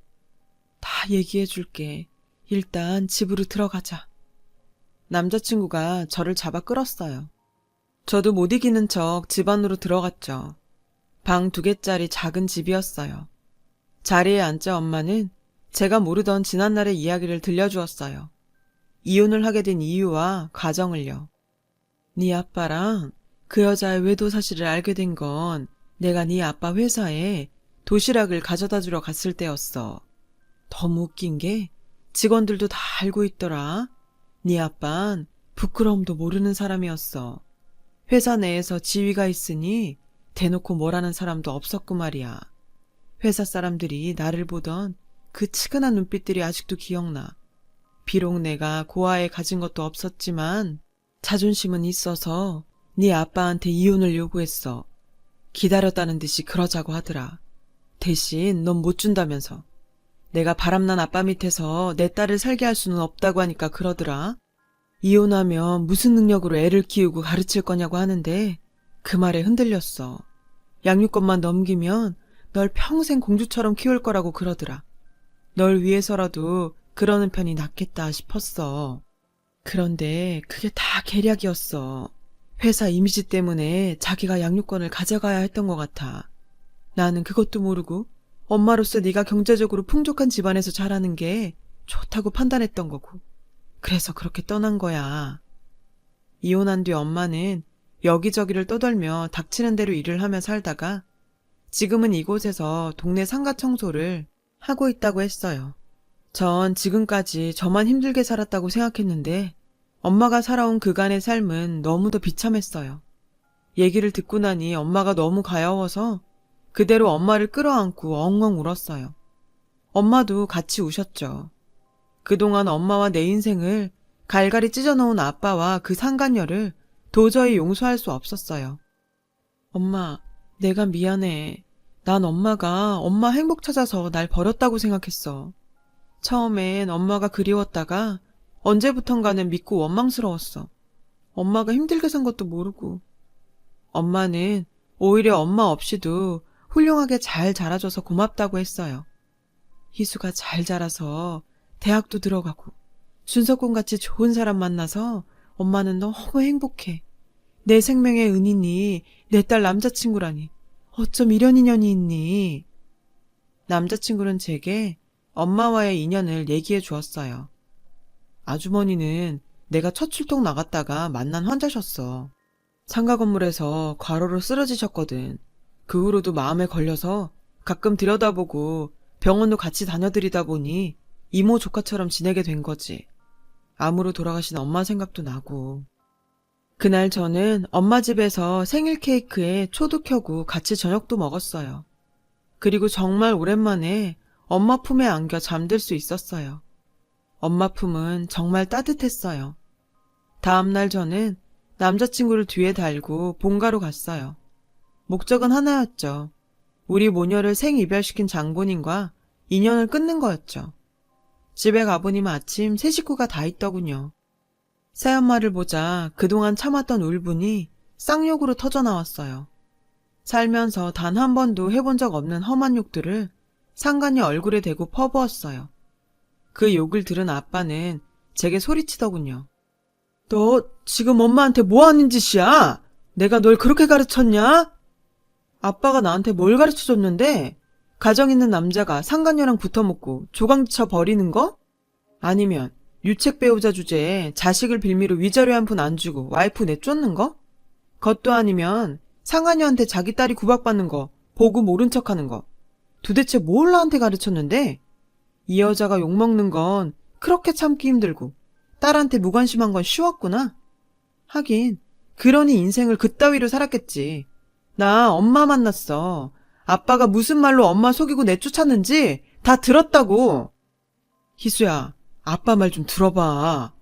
Speaker 1: 다 얘기해 줄게. 일단 집으로 들어가자. 남자친구가 저를 잡아 끌었어요. 저도 못 이기는 척 집 안으로 들어갔죠. 방 2개짜리 작은 집이었어요. 자리에 앉자 엄마는 제가 모르던 지난날의 이야기를 들려주었어요. 이혼을 하게 된 이유와 과정을요. 네 아빠랑 그 여자의 외도 사실을 알게 된 건 내가 네 아빠 회사에 도시락을 가져다 주러 갔을 때였어. 너무 웃긴 게 직원들도 다 알고 있더라. 네 아빤 부끄러움도 모르는 사람이었어. 회사 내에서 지위가 있으니 대놓고 뭐라는 사람도 없었고 말이야. 회사 사람들이 나를 보던 그 치근한 눈빛들이 아직도 기억나. 비록 내가 고아에 가진 것도 없었지만 자존심은 있어서 네 아빠한테 이혼을 요구했어. 기다렸다는 듯이 그러자고 하더라. 대신 넌 못 준다면서. 내가 바람난 아빠 밑에서 내 딸을 살게 할 수는 없다고 하니까 그러더라. 이혼하면 무슨 능력으로 애를 키우고 가르칠 거냐고 하는데 그 말에 흔들렸어. 양육권만 넘기면 널 평생 공주처럼 키울 거라고 그러더라. 널 위해서라도 그러는 편이 낫겠다 싶었어. 그런데 그게 다 계략이었어. 회사 이미지 때문에 자기가 양육권을 가져가야 했던 것 같아. 나는 그것도 모르고 엄마로서 네가 경제적으로 풍족한 집안에서 자라는 게 좋다고 판단했던 거고. 그래서 그렇게 떠난 거야. 이혼한 뒤 엄마는 여기저기를 떠돌며 닥치는 대로 일을 하며 살다가 지금은 이곳에서 동네 상가 청소를 하고 있다고 했어요. 전 지금까지 저만 힘들게 살았다고 생각했는데 엄마가 살아온 그간의 삶은 너무도 비참했어요. 얘기를 듣고 나니 엄마가 너무 가여워서 그대로 엄마를 끌어안고 엉엉 울었어요. 엄마도 같이 우셨죠. 그동안 엄마와 내 인생을 갈갈이 찢어놓은 아빠와 그 상간녀를 도저히 용서할 수 없었어요. 엄마, 내가 미안해. 난 엄마가 엄마 행복 찾아서 날 버렸다고 생각했어. 처음엔 엄마가 그리웠다가 언제부턴가는 믿고 원망스러웠어. 엄마가 힘들게 산 것도 모르고. 엄마는 오히려 엄마 없이도 훌륭하게 잘 자라줘서 고맙다고 했어요. 희수가 잘 자라서 대학도 들어가고 준석군같이 좋은 사람 만나서 엄마는 너무 행복해. 내 생명의 은인이 내 딸 남자친구라니 어쩜 이런 인연이 있니? 남자친구는 제게 엄마와의 인연을 얘기해 주었어요. 아주머니는 내가 첫 출동 나갔다가 만난 환자셨어. 상가 건물에서 과로로 쓰러지셨거든. 그 후로도 마음에 걸려서 가끔 들여다보고 병원도 같이 다녀드리다 보니 이모 조카처럼 지내게 된 거지. 암으로 돌아가신 엄마 생각도 나고. 그날 저는 엄마 집에서 생일 케이크에 초도 켜고 같이 저녁도 먹었어요. 그리고 정말 오랜만에 엄마 품에 안겨 잠들 수 있었어요. 엄마 품은 정말 따뜻했어요. 다음날 저는 남자친구를 뒤에 달고 본가로 갔어요. 목적은 하나였죠. 우리 모녀를 생이별시킨 장본인과 인연을 끊는 거였죠. 집에 가보니 마침 새 식구가 다 있더군요. 새엄마를 보자 그동안 참았던 울분이 쌍욕으로 터져나왔어요. 살면서 단 한 번도 해본 적 없는 험한 욕들을 상간녀 얼굴에 대고 퍼부었어요. 그 욕을 들은 아빠는 제게 소리치더군요. 너 지금 엄마한테 뭐 하는 짓이야? 내가 널 그렇게 가르쳤냐? 아빠가 나한테 뭘 가르쳐줬는데? 가정 있는 남자가 상간녀랑 붙어먹고 조강쳐 버리는 거? 아니면 유책 배우자 주제에 자식을 빌미로 위자료 한 푼 안 주고 와이프 내쫓는 거? 그것도 아니면 상간녀한테 자기 딸이 구박받는 거 보고 모른 척하는 거. 도대체 뭘 나한테 가르쳤는데? 이 여자가 욕먹는 건 그렇게 참기 힘들고 딸한테 무관심한 건 쉬웠구나. 하긴 그러니 인생을 그따위로 살았겠지. 나 엄마 만났어. 아빠가 무슨 말로 엄마 속이고 내쫓았는지 다 들었다고. 희수야, 아빠 말 좀 들어봐.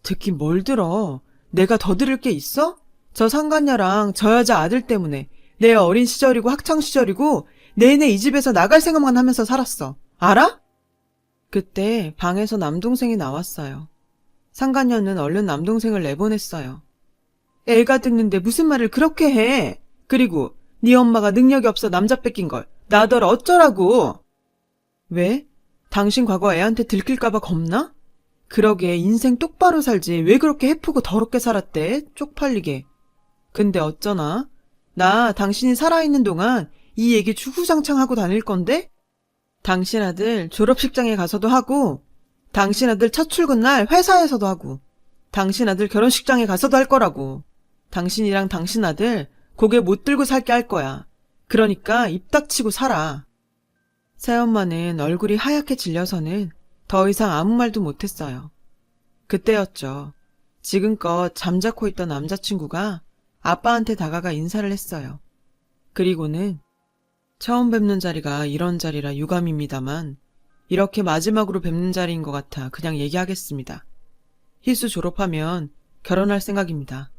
Speaker 1: 듣긴 뭘 들어. 내가 더 들을 게 있어? 저 상간녀랑 저 여자 아들 때문에 내 어린 시절이고 학창 시절이고 내내 이 집에서 나갈 생각만 하면서 살았어. 알아? 그때 방에서 남동생이 나왔어요. 상간녀는 얼른 남동생을 내보냈어요. 애가 듣는데 무슨 말을 그렇게 해. 그리고 네 엄마가 능력이 없어 남자 뺏긴 걸 나더러 어쩌라고. 왜? 당신 과거 애한테 들킬까봐 겁나? 그러게 인생 똑바로 살지 왜 그렇게 해프고 더럽게 살았대? 쪽팔리게. 근데 어쩌나? 나 당신이 살아있는 동안 이 얘기 주구장창 하고 다닐 건데? 당신 아들 졸업식장에 가서도 하고 당신 아들 첫 출근 날 회사에서도 하고 당신 아들 결혼식장에 가서도 할 거라고. 당신이랑 당신 아들 고개 못 들고 살게 할 거야. 그러니까 입 닥치고 살아. 새엄마는 얼굴이 하얗게 질려서는 더 이상 아무 말도 못했어요. 그때였죠. 지금껏 잠자코 있던 남자친구가 아빠한테 다가가 인사를 했어요. 그리고는 처음 뵙는 자리가 이런 자리라 유감입니다만 이렇게 마지막으로 뵙는 자리인 것 같아 그냥 얘기하겠습니다. 희수 졸업하면 결혼할 생각입니다.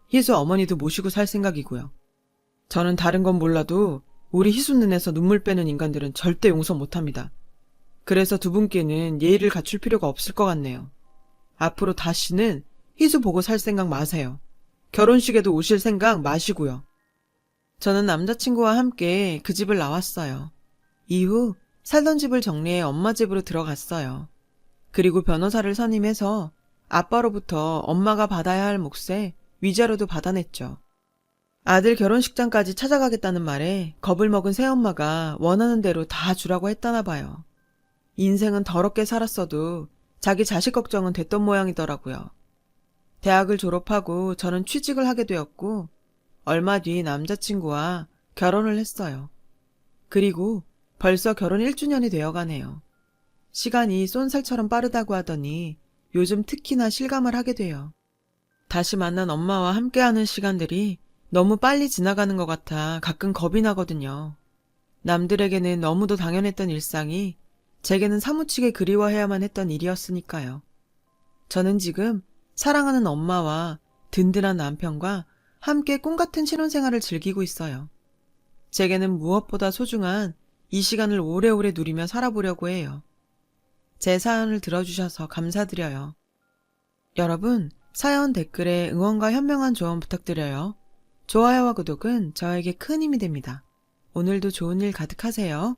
Speaker 1: 희수 어머니도 모시고 살 생각이고요. 저는 다른 건 몰라도 우리 희수 눈에서 눈물 빼는 인간들은 절대 용서 못합니다. 그래서 두 분께는 예의를 갖출 필요가 없을 것 같네요. 앞으로 다시는 희수 보고 살 생각 마세요. 결혼식에도 오실 생각 마시고요. 저는 남자친구와 함께 그 집을 나왔어요. 이후 살던 집을 정리해 엄마 집으로 들어갔어요. 그리고 변호사를 선임해서 아빠로부터 엄마가 받아야 할 몫에 위자료도 받아냈죠. 아들 결혼식장까지 찾아가겠다는 말에 겁을 먹은 새엄마가 원하는 대로 다 주라고 했다나 봐요. 인생은 더럽게 살았어도 자기 자식 걱정은 됐던 모양이더라고요. 대학을 졸업하고 저는 취직을 하게 되었고 얼마 뒤 남자친구와 결혼을 했어요. 그리고 벌써 결혼 1주년이 되어가네요. 시간이 쏜살처럼 빠르다고 하더니 요즘 특히나 실감을 하게 돼요. 다시 만난 엄마와 함께하는 시간들이 너무 빨리 지나가는 것 같아 가끔 겁이 나거든요. 남들에게는 너무도 당연했던 일상이 제게는 사무치게 그리워해야만 했던 일이었으니까요. 저는 지금 사랑하는 엄마와 든든한 남편과 함께 꿈같은 신혼생활을 즐기고 있어요. 제게는 무엇보다 소중한 이 시간을 오래오래 누리며 살아보려고 해요. 제 사연을 들어주셔서 감사드려요. 여러분, 사연 댓글에 응원과 현명한 조언 부탁드려요. 좋아요와 구독은 저에게 큰 힘이 됩니다. 오늘도 좋은 일 가득하세요.